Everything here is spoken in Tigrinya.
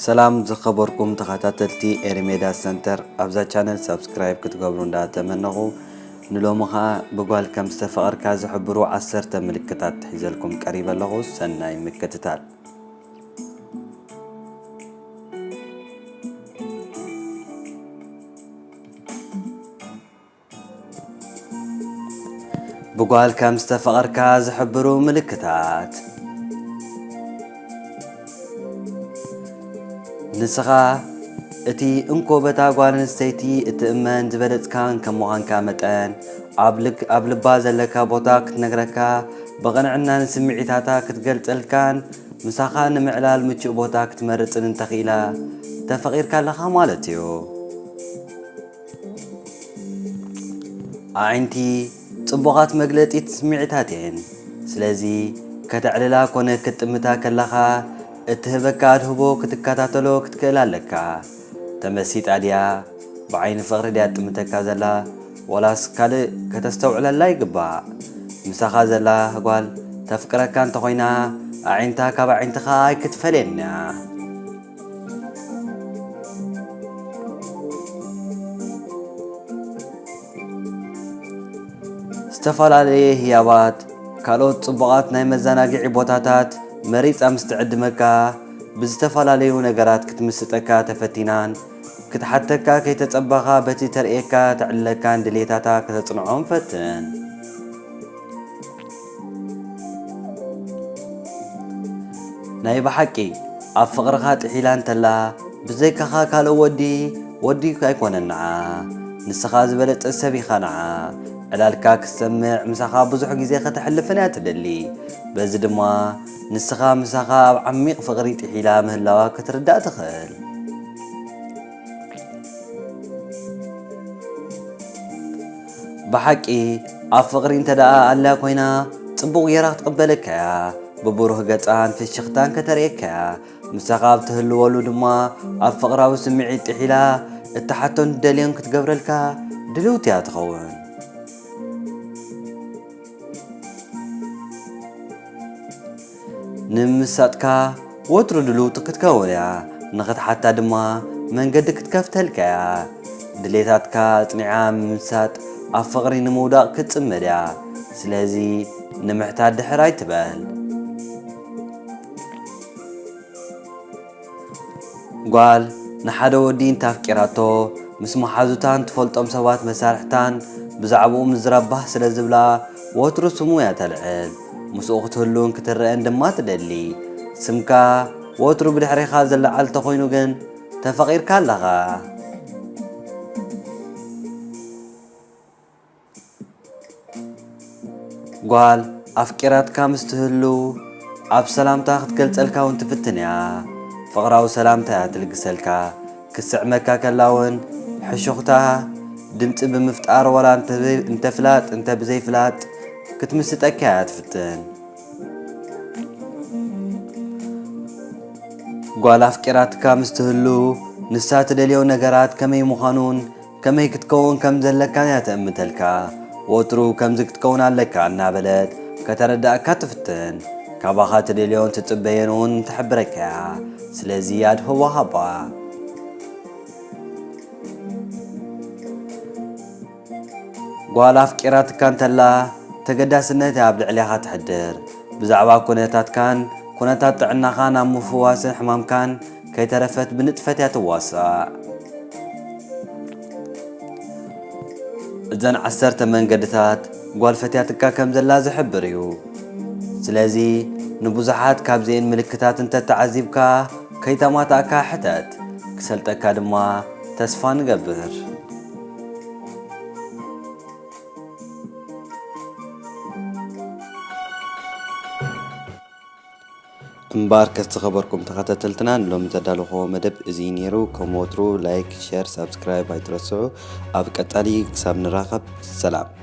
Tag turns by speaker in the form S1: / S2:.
S1: ሰላም ዝኸበርኩም ተኸታተልቲ ኤሪሜዳ ሰንተር ኣብዛ ቻነል ሰብስክራይብ ክትገብሩ እንዳተመነኹ ንሎሚ ኸዓ ብጓል ከም ዝተፈቐርካ ዝሕብሩ 10 ምልክታት ሒዘልኩም ቀሪበ ኣለኹ። ሰናይ ምክትታል። ብጓል ከም ዝተፈቐርካ ዝሕብሩ ምልክታት ንስኻ እቲ እንኮበታ ጓል ኣንስተይቲ እትእመን ዝበለፅካን ከም ምዃንካ መጠን ኣብ ልባ ዘለካ ቦታ ክትነግረካ ብቕንዕናን ስምዒታታ ክትገልፀልካን ምሳኻ ንምዕላል ምቹእ ቦታ ክትመርፅን እንተኽኢላ ተፈቒርካ ኣለኻ ማለት እዩ። ኣዒንቲ ጽቡቓት መግለጢት ስምዒታት እየን። ስለዚ ከተዕልላ ኮነ ክትጥምታ ከለኻ እትህበካ ኣድህቦ ክትከታተሎ ክትክእል ኣለካ። ተመሲጣ ድያ ብዓይኒ ፍቕሪ ድያ ጥምተካ ዘላ ወላስ ካልእ ከተስተውዕለላ ይግባእ። ምሳኻ ዘላ ጓል ተፍቅረካ እንተኾይና ኣዒንታ ካብ ኣዒንትኻ ኣይክትፈልየና። ዝተፈላለየ ህያባት ካልኦት ጽቡቓት ናይ መዘናግዒ ቦታታት መሪፃ ምስ ትዕድመካ ብዝተፈላለዩ ነገራት ክትምስጠካ ተፈቲናን ክትሓተካ ከይተጸባኻ በቲ ተርእየካ ተዕልለካን ድሌታታ ከተጽንዖም ፈትን። ናይ ብሓቂ ኣብ ፍቕርኻ ጥሒላ እንተላ ብዘይካኻ ካልእ ወዲ ኣይኮነንዓ ንስኻ ዝበለጠ ሰብ ኢኻ ንዓ ዕላልካ ክትሰምዕ ምሳኻ ብዙሕ ግዜ ከተሕልፍን እያ ትደሊ። በዚ ድማ ንስኻ ምሳኻ ኣብ ዓሚቕ ፍቕሪ ጥሒላ ምህላዋ ክትርዳእ ትኽእል። ብሓቂ ኣብ ፍቕሪ እንተደኣ ኣላ ኮይና ጽቡቕ ጌራ ክትቕበለካ እያ። ብብሩህ ገጻን ፍሽኽታን ከተርእየካ እያ። ምሳኻ ኣብ ትህልወሉ ድማ ኣብ ፍቕራዊ ስምዒት ጥሒላ እትሓቶን ትደልዮን ክትገብረልካ ድልውቲ እያ ትኸውን። ንምሳጥካ ወትሩ ድልውቲ ክትከውን እያ። ንኽትሓታ ድማ መንገዲ ክትከፍተልካ እያ። ድሌታትካ ጽኒዓ ምምሳጥ ኣብ ፍቕሪ ንምውዳቕ ክትጽመድ እያ። ስለዚ ንምሕታት ድሕር ኣይትበል። ጓል ንሓደ ወዲ እንታፍቂራቶ ምስ መሓዙታን ትፈልጦም ሰባት መሳርሕታን ብዛዕባኡ ምዝረባህ ስለ ዝብላ ወትሩ ስሙ እያ ተልዕል። ምስኡ ክትህሉን ክትርአን ድማ ትደሊ። ስምካ ወትሩ ብድሕሪኻ ዘለዓል ተኾይኑ ግን ተፈቒርካ ኣለኻ። ጓል ኣፍቂራትካ ምስ ትህሉ ኣብ ሰላምታ ክትገልጸልካ እውን ትፍትን እያ። ፍቕራዊ ሰላምታ እያ ትልግሰልካ። ክስዕመካ ከላውን ሕሹኽታ ድምፂ ብምፍጣር ወላ እንተፍላጥ እንተ ብዘይፍላጥ ክትምስጠካ እያ ትፍትን። ጓል ኣፍቂራትካ ምስ ትህሉ ንሳ ትደልዮ ነገራት ከመይ ምዃኑን ከመይ ክትከውን ከም ዘለካን እያ ተእምተልካ። ወትሩ ከምዚ ክትከውን ኣለካ እናበለት ከተረዳእካ ትፍትን። ካባኻ ትደልዮን ትጽበየን እውን ትሕብረካ እያ። ስለዚ ኣድህቦ ሃባ። ጓል ኣፍቂራትካ እንተላ ተገዳስነት ኣብ ልዕሊኻ ትሕድር። ብዛዕባ ኩነታትካን ኩነታት ጥዕናኻን ኣብ ምፍዋስን ሕማምካን ከይተረፈት ብንጥፈት እያ ትዋሳእ። እዘን 10 መንገድታት ጓል ፈትያትካ ከም ዘላ ዝሕብር እዩ። ስለዚ ንብዙሓት ካብዚአን ምልክታት እንተተዓዚብካ ከይተማታእካ ሕተት ክሰልጠካ ድማ ተስፋ ንገብር። እምበር ከዝተኸበርኩም ተኸታተልትና ሎሚ ዘዳለኹዎ መደብ እዚ ነይሩ። ከም ወትሩ ላይክ፣ ሼር፣ ሰብስክራይብ ኣይትረስዑ። ኣብ ቀጻሊ ክሳብ ንራኸብ ሰላም።